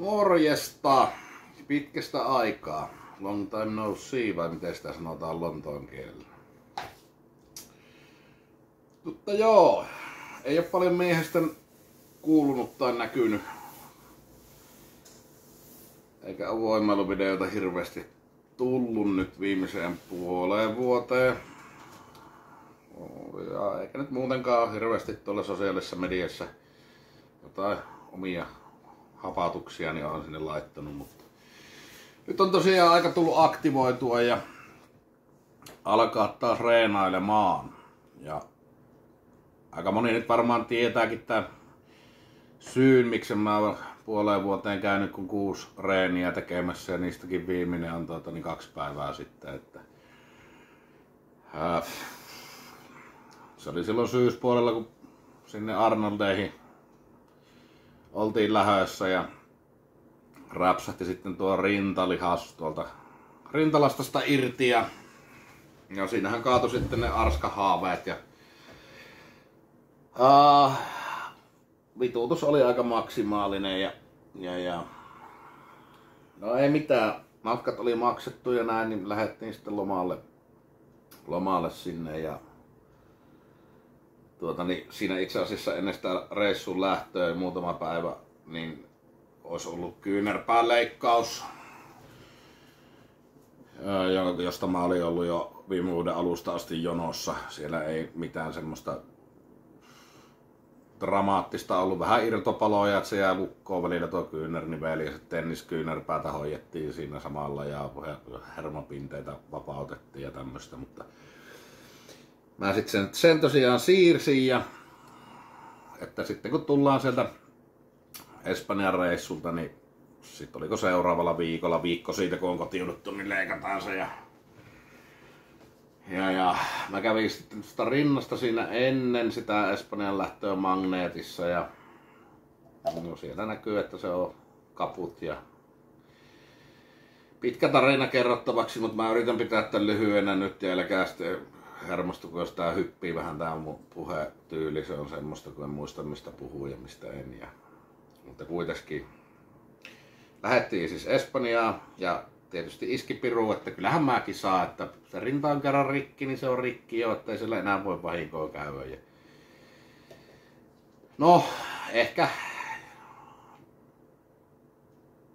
Morjesta! Pitkästä aikaa. Long time no see, vai miten sitä sanotaan lontoon kielellä. Mutta joo, ei ole paljon miehestä kuulunut tai näkynyt. Eikä ole voimailuvideoita hirveästi tullut nyt viimeiseen puoleen vuoteen. Ja eikä nyt muutenkaan hirveästi tuolla sosiaalisessa mediassa jotain omia hapatuksia niin olen sinne laittanut, mutta nyt on tosiaan aika tullut aktivoitua ja alkaa taas reenailemaan. Ja aika moni nyt varmaan tietääkin tämän syyn, miksi mä olen puoleen vuoteen käynyt kun 6 reeniä tekemässä ja niistäkin viimeinen on 2 päivää sitten. Että, se oli silloin syyspuolella, kun sinne Arnoldeihin oltiin lähdössä ja rapsahti sitten tuo rintalihas tuolta rintalastasta irti ja siinähän kaatui sitten ne arskahaaveet ja vituutus oli aika maksimaalinen ja no ei mitään, matkat oli maksettu ja näin, niin lähdettiin sitten lomalle sinne ja niin siinä itse asiassa ennen sitä reissun lähtöä muutama päivä, niin olisi ollut kyynärpääleikkaus, josta mä olin ollut jo viime vuoden alusta asti jonossa. Siellä ei mitään semmoista dramaattista ollut, vähän irtopaloja, että se jää lukkoon välillä tuo kyynärniveli ja se tenniskyynärpäätä hoidettiin siinä samalla ja hermopinteitä vapautettiin ja tämmöistä, mutta mä sitten sen tosiaan siirsin ja että sitten kun tullaan sieltä Espanjan reissulta, niin sitten oliko seuraavalla viikolla, viikko siitä kun on kotiuduttu, niin leikataan se ja mä kävin sitten sitä rinnasta siinä ennen sitä Espanjan lähtöä magneetissa ja no sieltä näkyy, että se on kaput ja pitkä tarina kerrottavaksi, mutta mä yritän pitää tämän lyhyenä nyt ja älkää sitten hermostuko, jos tää hyppii vähän tää mun puhetyyli, se on semmoista, kun en muista mistä puhuu ja mistä en. Mutta kuitenkin lähdettiin siis Espanjaan ja tietysti iski piru, että kyllähän mäkin saa, että se rinta on kerran rikki, niin se on rikki jo, ettei sillä enää voi vahinkoa käydä. Ja no, ehkä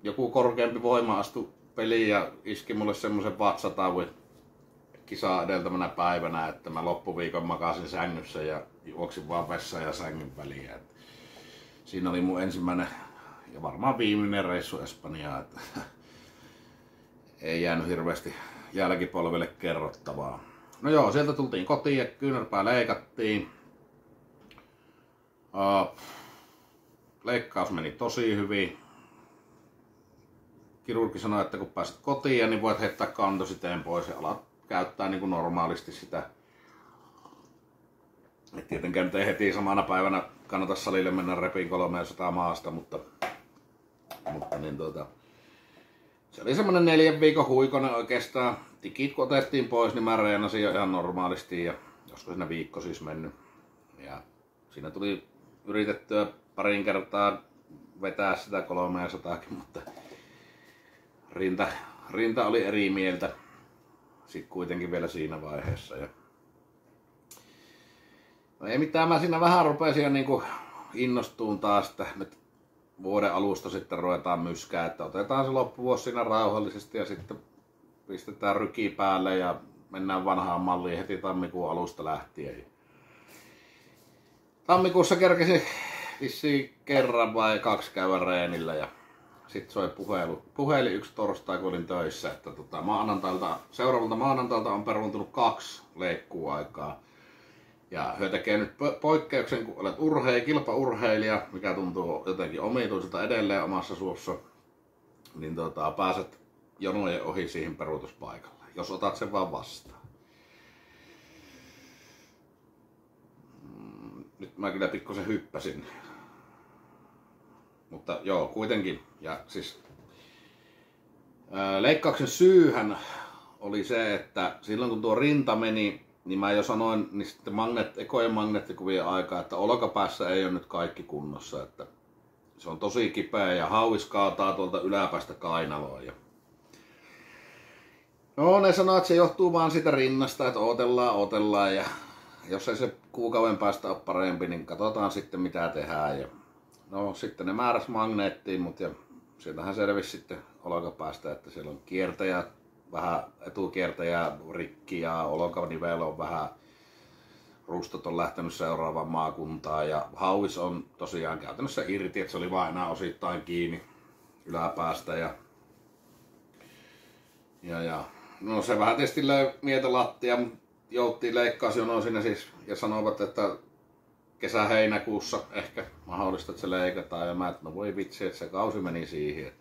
joku korkeampi voima astui peliin ja iski mulle semmoisen vatsatauin kisaa edeltävänä päivänä, että mä loppuviikon makasin sängyssä ja juoksin vaan vessaan ja sängyn väliä. Siinä oli mun ensimmäinen ja varmaan viimeinen reissu Espanjaan, että ei jäänyt hirveästi jälkipolville kerrottavaa. No joo, sieltä tultiin kotiin ja kyynärpää leikattiin. Leikkaus meni tosi hyvin. Kirurgi sanoi, että kun pääset kotiin, niin voit heittää kantositeen pois ja alat käyttää niin kuin normaalisti sitä. Et tietenkään nyt ei heti samana päivänä kannata salille mennä repiin 300 maasta, mutta niin se oli semmonen 4 viikon huikonen oikeastaan. Tikit kun otettiin pois, niin mä reenasin jo ihan normaalisti ja joskus siinä viikko siis mennyt. Ja siinä tuli yritettyä parin kertaa vetää sitä 300, mutta rinta oli eri mieltä sitten kuitenkin vielä siinä vaiheessa. Ja no ei mitään, mä siinä vähän rupesin niinku innostuun taas, että nyt vuoden alusta sitten ruvetaan myskää, että otetaan se loppuvuosi siinä rauhallisesti ja sitten pistetään ryki päälle ja mennään vanhaan malliin heti tammikuun alusta lähtien. Tammikuussa kerkesi vissiin kerran vai 2 käydä reenillä ja sitten soi puheli yksi torstai kun olin töissä, että seuraavalta maanantailta on peruuntunut 2 leikkuuaikaa. Ja he tekee nyt poikkeuksen, kun olet kilpaurheilija, mikä tuntuu jotenkin omituiselta edelleen omassa suussa, niin pääset jonojen ohi siihen peruutuspaikalle, jos otat sen vaan vastaan. Nyt mä kyllä pikkusen hyppäsin. Mutta joo, kuitenkin. Ja siis leikkauksen syyhän oli se, että silloin kun tuo rinta meni, niin mä jo sanoin niin sitten ekojen magneettikuvien aikaa, että olkapäässä ei ole nyt kaikki kunnossa. Että se on tosi kipeä ja hauis kaataa tuolta yläpäästä kainaloon. No ne sanoo, että se johtuu vaan siitä rinnasta, että odotellaan ja jos ei se kuukauden päästä ole parempi, niin katsotaan sitten mitä tehdään. Ja no sitten ne määräs magneettiin mut ja sieltähän selvisi sitten olkapäästä, että siellä on kiertäjä, vähän etukiertäjä rikki ja olkanivel on vähän rustot on lähtenyt seuraavaan maakuntaan ja hauis on tosiaan käytännössä irti, että se oli vain enää osittain kiinni yläpäästä ja no se vähän tietysti löi mieto lattia, mutta jouttiin leikkausjonoon sinne siis ja sanovat, että kesä-heinäkuussa ehkä mahdollista, että se leikataan ja mä et, no voi vitsi, että se kausi meni siihen.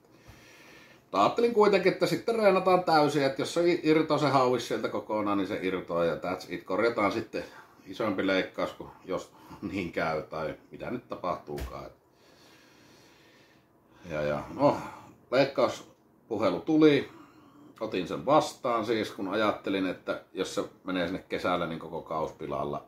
Mutta ajattelin kuitenkin, että sitten reenataan täysin, että jos se irtoaa se hauis sieltä kokonaan, niin se irtoaa ja that's it. Korjataan sitten isompi leikkaus, kun jos niin käy tai mitä nyt tapahtuukaan. No, leikkauspuhelu tuli. Otin sen vastaan siis, kun ajattelin, että jos se menee sinne kesällä, niin koko kauspilalla.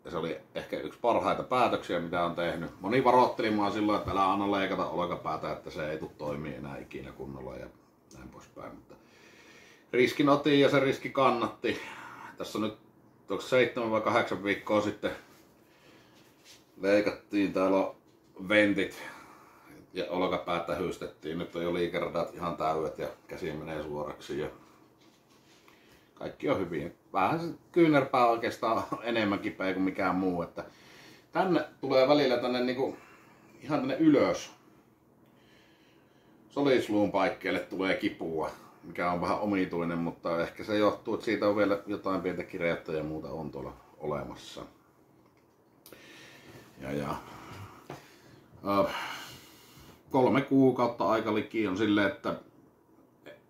Ja se oli ehkä yksi parhaita päätöksiä, mitä on tehnyt. Moni varoitteli mua silloin, että älä anna leikata olkapäätä, että se ei tule toimia enää ikinä kunnolla ja näin poispäin. Mutta riskin otin ja se riski kannatti. Tässä on nyt 7 vai 8 viikkoa sitten leikattiin, täällä on ventit ja olkapäätä hyystettiin. Nyt on jo liikeradat ihan täydet ja käsi menee suoraksi ja kaikki on hyvin. Vähän se kyynärpää oikeastaan enemmän kipeä kuin mikään muu. Että tänne tulee välillä tänne niinku, ihan tänne ylös. Solisluun paikkeille tulee kipua, mikä on vähän omituinen, mutta ehkä se johtuu, että siitä on vielä jotain pientä kireyttä ja muuta on tuolla olemassa. 3 kuukautta aikaliki on silleen, että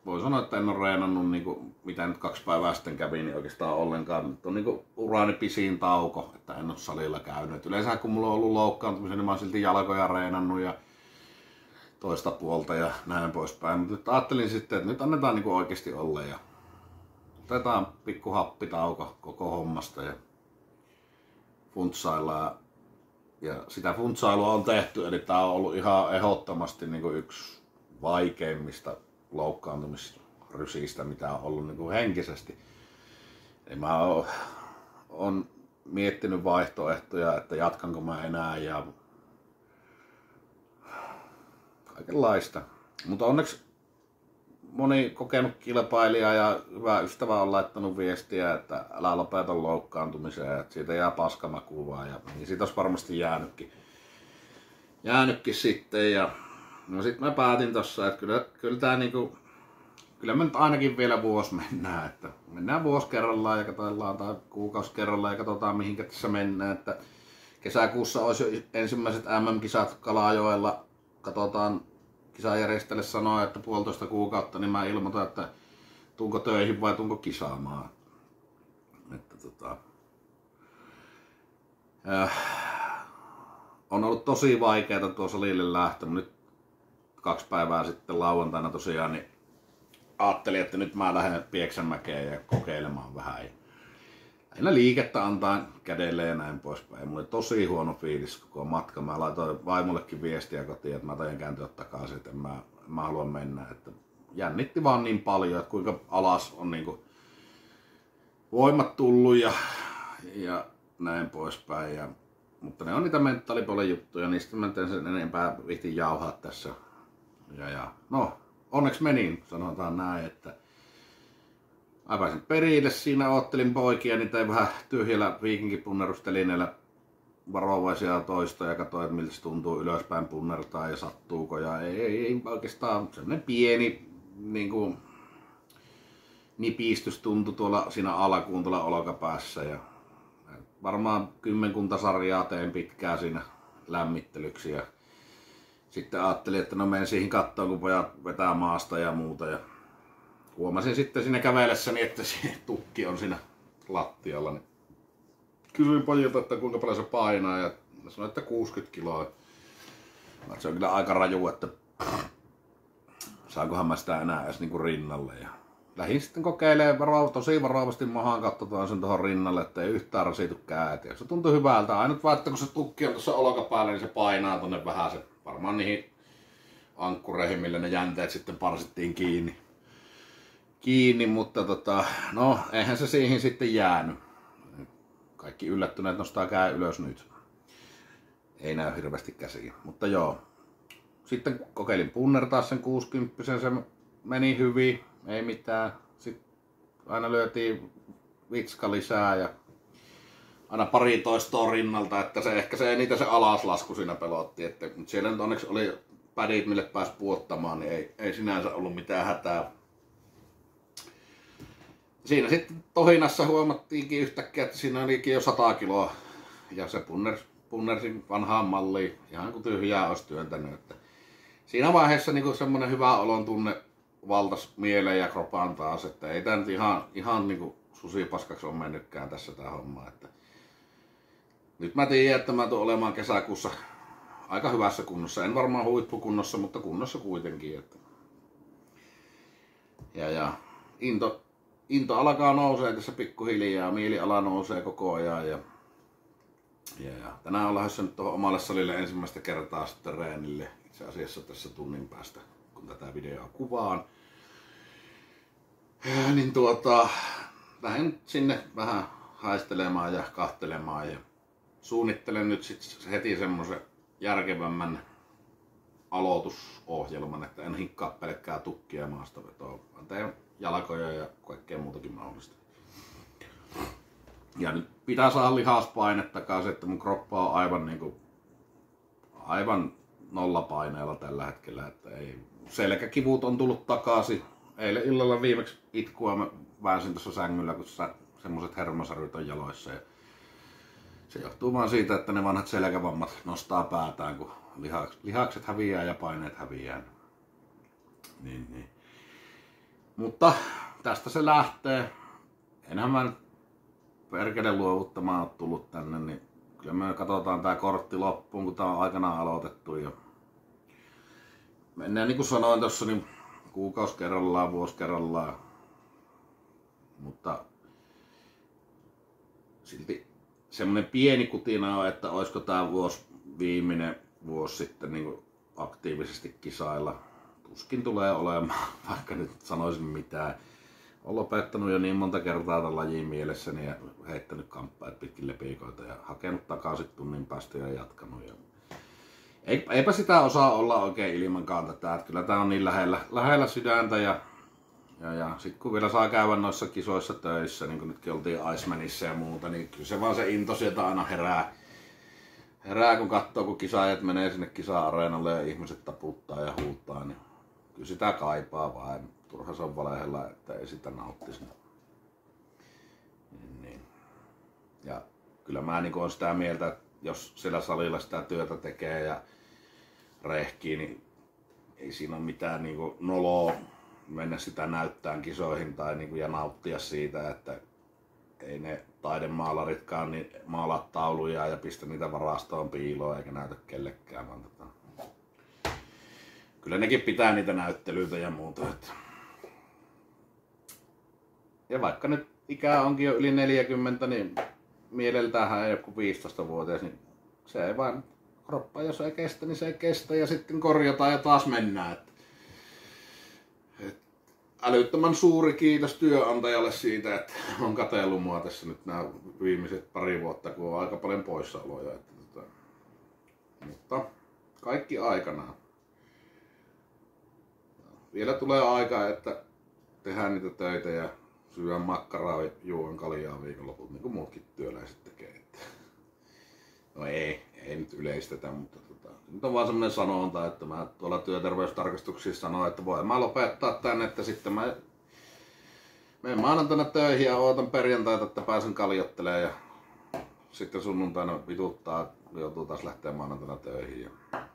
voi sanoa, että en ole reenannut niin mitä nyt 2 päivää sitten kävin, niin oikeastaan ollenkaan. Nyt on niin urani pisin tauko, että en ole salilla käynyt. Yleensä kun mulla on ollut loukkaantumisia, niin mä oon silti jalkoja reenannut ja toista puolta ja näin poispäin. Mutta nyt ajattelin sitten, että nyt annetaan niin oikeasti olla ja otetaan pikku happitauko koko hommasta ja funtsaillaan. Ja sitä funtsailua on tehty, eli tää on ollut ihan ehdottomasti niin yksi vaikeimmista loukkaantumisrysistä, mitä on ollut niin henkisesti. Eli mä oon miettinyt vaihtoehtoja, että jatkanko mä enää ja kaikenlaista. Mutta onneksi moni kokenut kilpailija ja hyvä ystävä on laittanut viestiä, että älä lopeta loukkaantumiseen, että siitä jää paskamakuvaa ja niin siitä olisi varmasti jäänytkin sitten. Ja no sit mä päätin tossa, että kyllä tää niinku, kyllä me nyt ainakin vielä vuosi mennään, että mennään vuosi kerrallaan ja katsotaan tai kuukausi kerrallaan ja katsotaan mihinkä tässä mennään, että kesäkuussa olisi jo ensimmäiset MM-kisat Kalajoella, katsotaan kisajärjestäjälle sanoa, että 1,5 kuukautta, niin mä ilmoitan, että tuunko töihin vai tuunko kisaamaan. Että on ollut tosi vaikeaa tuo salille lähtö. Nyt 2 päivää sitten lauantaina tosiaan, niin ajattelin, että nyt mä lähden Pieksämäkeen ja kokeilemaan vähän. Aina liikettä antaa kädelle ja näin poispäin. Mulla oli tosi huono fiilis koko matka. Mä laitoin vaimollekin viestiä kotiin, että mä tajan kääntyä takaisin, että mä haluan mennä. Että jännitti vaan niin paljon, että kuinka alas on niinku voimat tullut ja näin poispäin. Mutta ne on niitä mentaalipuolen juttuja, niistä mä en sen enempää vihtin jauhaa tässä. No, onneksi menin, sanotaan näin, että mä pääsin perille, siinä oottelin poikia, niin tein vähän tyhjällä viikinkipunnerustelineellä varovaisia toistoja ja katsoin, että miltä se tuntuu ylöspäin punnertaa ja sattuuko. Ja ei oikeastaan semmonen pieni niinku nipistys tuntui siinä alkuun tuolla olkapäässä. Ja varmaan 10 sarjaa tein pitkään siinä lämmittelyksi. Ja sitten ajattelin, että no menen siihen kattoon, kun pojat vetää maasta ja muuta. Ja huomasin sitten siinä kävellessäni, että se tukki on siinä lattialla. Niin kysyin pojilta, että kuinka paljon se painaa ja sanoin, että 60 kiloa. Se on kyllä aika raju, että saankohan mä sitä enää edes niinku rinnalle. Ja lähdin sitten kokeilemaan tosi varovasti mahaan, katsotaan sen tuohon rinnalle, että ei yhtään rasitu käät. Ja se tuntui hyvältä. Ainut vaan, että kun se tukki on tuossa olkapäällä, niin se painaa tonne vähän se, varmaan niihin ankkureihin, millä ne jänteet sitten parsittiin kiinni, mutta no eihän se siihen sitten jäänyt. Kaikki yllättyneet nostaa käy ylös nyt. Ei näy hirveästi käsiin, mutta joo. Sitten kokeilin punnertaa sen 60, se meni hyvin, ei mitään. Sitten aina lyötiin vitska lisää ja aina pari toistoa rinnalta, että se ehkä se niitä se alaslasku siinä pelotti. Mutta siellä nyt onneksi oli pädit, mille pääsi puottamaan, niin ei sinänsä ollut mitään hätää. Siinä sitten tohinassa huomattiinkin yhtäkkiä, että siinä olikin jo 100 kiloa ja se punnersin vanhaan malliin, ihan kuin tyhjää olisi työntänyt. Että siinä vaiheessa niin semmoinen hyvä olon tunne valtas mieleen ja kropaan taas, että ei tämä nyt ihan niin kuin susipaskaksi on mennytkään tässä tämä homma. Että nyt mä tiedän, että mä tulen olemaan kesäkuussa aika hyvässä kunnossa, en varmaan huippukunnossa, mutta kunnossa kuitenkin. Että ja into alkaa nousee tässä pikkuhiljaa, mieliala nousee koko ajan ja tänään on lähdössä nyt tuohon omalle salille ensimmäistä kertaa sitten treenille. Itse asiassa tässä tunnin päästä, kun tätä videoa kuvaan. Niin lähden sinne vähän haistelemaan ja kahtelemaan ja suunnittelen nyt sit heti semmoisen järkevämmän aloitusohjelman, että en hinkkaa pelkkää tukkia ja maastavetoa, vaan teen jalkoja ja kaikkea muutakin mahdollista. Ja nyt pitää saada lihaspaine takaisin, että mun kroppa on aivan nollapaineella tällä hetkellä, että ei, selkäkivut on tullut takaisin. Eilen illalla viimeksi itkua mä väänsin tuossa sängyllä, kun semmoset hermosaryt on jaloissa. Ja se johtuu vaan siitä, että ne vanhat selkävammat nostaa päätään, kun lihakset häviää ja paineet häviää. Niin. Mutta tästä se lähtee. Enhän mä nyt perkele luovuttamaan ole tullut tänne, niin kyllä me katsotaan tää kortti loppuun, kun tää on aikanaan aloitettu. Ja mennään niin kuin sanoin tossa, niin kuukausi kerrallaan, vuosi kerrallaan. Mutta silti semmonen pieni kutina on, että olisiko tää viimeinen vuosi sitten niin kuin aktiivisesti kisailla. Tuskin tulee olemaan, vaikka nyt sanoisin mitään. Olen lopettanut jo niin monta kertaa tämän lajin mielessäni ja heittänyt kamppaat pitkin lepikoita ja hakenut takaisin tunnin päästä ja jatkanut. Eipä sitä osaa olla oikein ilmankaan tätä, että kyllä tää on niin lähellä sydäntä ja sit kun vielä saa käydä noissa kisoissa töissä, niin kuin nytkin oltiin Icemanissa ja muuta, niin kyllä se vaan se into sieltä aina herää kun katsoo, kun kisaajat menee sinne kisa-areenalle ja ihmiset taputtaa ja huutaa, niin kyllä sitä kaipaa vaan. Turha se on valehella, että ei sitä nauttisi. Niin. Ja kyllä mä niin olen sitä mieltä, että jos siellä salilla sitä työtä tekee ja rehkii, niin ei siinä ole mitään niin noloa mennä sitä näyttämään kisoihin tai niin ja nauttia siitä, että ei ne taidemaalaritkaan niin maalaa tauluja ja pistä niitä varastoon piiloon eikä näytä kellekään. Vaan kyllä nekin pitää niitä näyttelyitä ja muuta. Että ja vaikka nyt ikää onkin jo yli 40, niin mieleltäänhän ei joku 15-vuotias, niin se ei vaan, kroppa jos ei kestä, niin se ei kestä ja sitten korjataan ja taas mennään. Älyttömän suuri kiitos työnantajalle siitä, että on katsellut mua tässä nyt nämä viimeiset pari vuotta, kun on aika paljon poissaoloja. Mutta kaikki aikanaan. Vielä tulee aika, että tehdään niitä töitä ja syön makkaraa ja juon kaljaa viikonloput, niin kuin muutkin työläiset tekee. No ei nyt yleistetä, mutta nyt on vaan semmoinen sanonta, että mä tuolla työterveystarkastuksissa sanoin, että voin mä lopettaa tänne, että sitten mä menen maanantaina töihin ja ootan perjantaita, että pääsen kaljottelemaan ja sitten sunnuntaina vituttaa, joutuu taas lähteä maanantaina töihin ja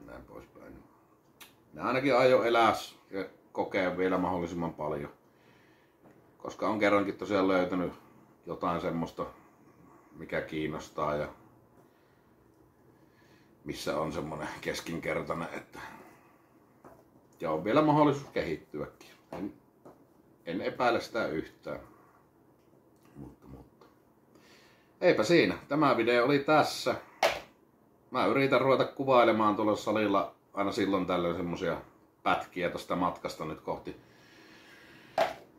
näin poispäin. Mä ainakin aion elää ja kokea vielä mahdollisimman paljon. Koska on kerrankin tosiaan löytänyt jotain semmoista, mikä kiinnostaa ja missä on semmoinen keskinkertainen, että ja on vielä mahdollisuus kehittyäkin. En epäile sitä yhtään. Mutta. Eipä siinä. Tämä video oli tässä. Mä yritän ruveta kuvailemaan tuolla salilla aina silloin tällöin semmosia pätkiä tosta matkasta nyt kohti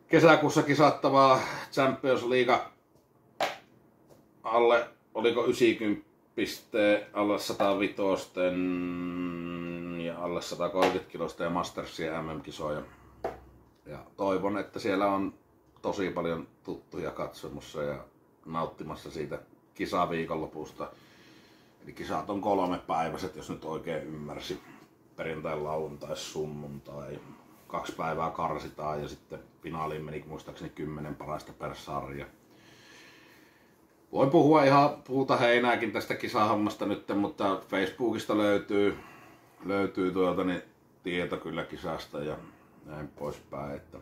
kesäkuussa kisattavaa Champions League alle, oliko 90 alle 105 ja alle 130 kilosta ja Mastersia MM-kisoja. Ja toivon, että siellä on tosi paljon tuttuja katsomassa ja nauttimassa siitä kisaviikonlopusta. Eli kisat on 3 päiväiset, jos nyt oikein ymmärsi. Perjantai, lauantai, sunnuntai. 2 päivää karsitaan ja sitten finaaliin meni muistaakseni 10 parasta per sarja. Voin puhua ihan puuta heinääkin tästä kisahommasta nyt, mutta Facebookista löytyy tieto kyllä kisasta ja näin poispäin. Että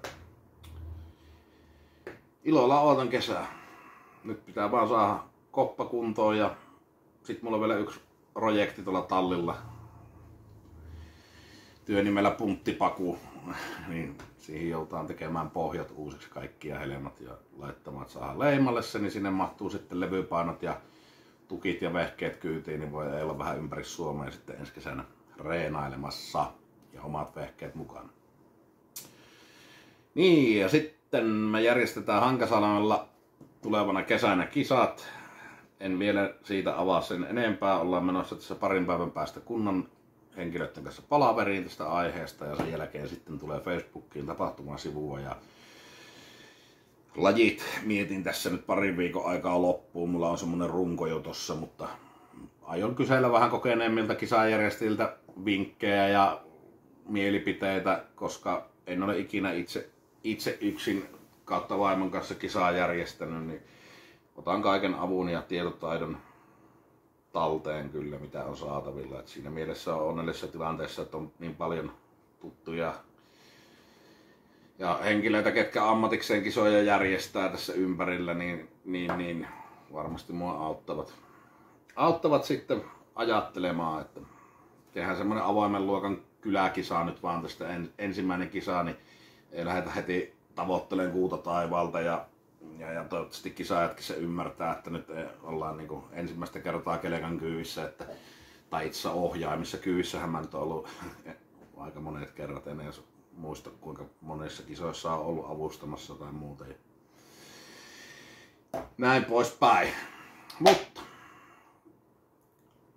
ilolla ootan kesää. Nyt pitää vaan saada koppa kuntoon ja sit mulla on vielä yksi projekti tuolla tallilla. Työnimellä Punttipaku. Niin siihen joutaan tekemään pohjat uusiksi kaikki ja helmat ja laittamaan, että saadaan leimalle se, niin sinne mahtuu sitten levypainot ja tukit ja vehkeet kyytiin, niin voi olla vähän ympäri Suomea sitten ensi kesänä reenailemassa ja omat vehkeet mukana. Niin ja sitten me järjestetään Hankasalmella tulevana kesänä kisat. En vielä siitä avaa sen enempää. Ollaan menossa tässä parin päivän päästä kunnan henkilöiden kanssa palaveriin tästä aiheesta ja sen jälkeen sitten tulee Facebookiin tapahtumasivua ja lajit mietin tässä nyt parin viikon aikaa loppuun. Mulla on semmonen runko jo tossa, mutta aion kysellä vähän kokeneemmilta kisajärjestäjiltä vinkkejä ja mielipiteitä, koska en ole ikinä itse yksin kautta vaimon kanssa kisaa järjestänyt, niin otan kaiken avun ja tietotaidon talteen kyllä, mitä on saatavilla. Et siinä mielessä on onnellisessa tilanteessa, että on niin paljon tuttuja ja henkilöitä, ketkä ammatikseen kisoja järjestää tässä ympärillä, niin varmasti mua auttavat sitten ajattelemaan, että tehdään semmoinen avoimen luokan kyläkisa nyt vaan tästä ensimmäinen kisa, niin ei lähdetä heti tavoittelemaan kuuta taivaalta ja toivottavasti kisaajatkin se ymmärtää, että nyt ollaan niin kuin ensimmäistä kertaa kelekan kyyvissä, tai itse ohjaimissa kyyvissähän mä nyt on ollut aika monet kerrat, en edes muista kuinka monissa kisoissa on ollut avustamassa tai muuta. Näin poispäin. Mutta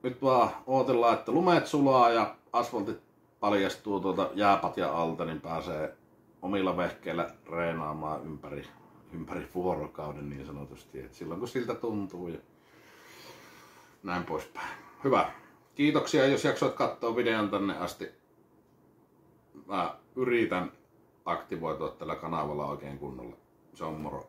nyt vaan odotellaan, että lumet sulaa ja asfaltit paljastuu tuolta jääpatjan alta, niin pääsee omilla vehkeillä reenaamaan ympäri vuorokauden niin sanotusti, että silloin kun siltä tuntuu ja näin poispäin. Hyvä. Kiitoksia, jos jaksoit katsoa videon tänne asti. Mä yritän aktivoitua tällä kanavalla oikein kunnolla. Se on moro.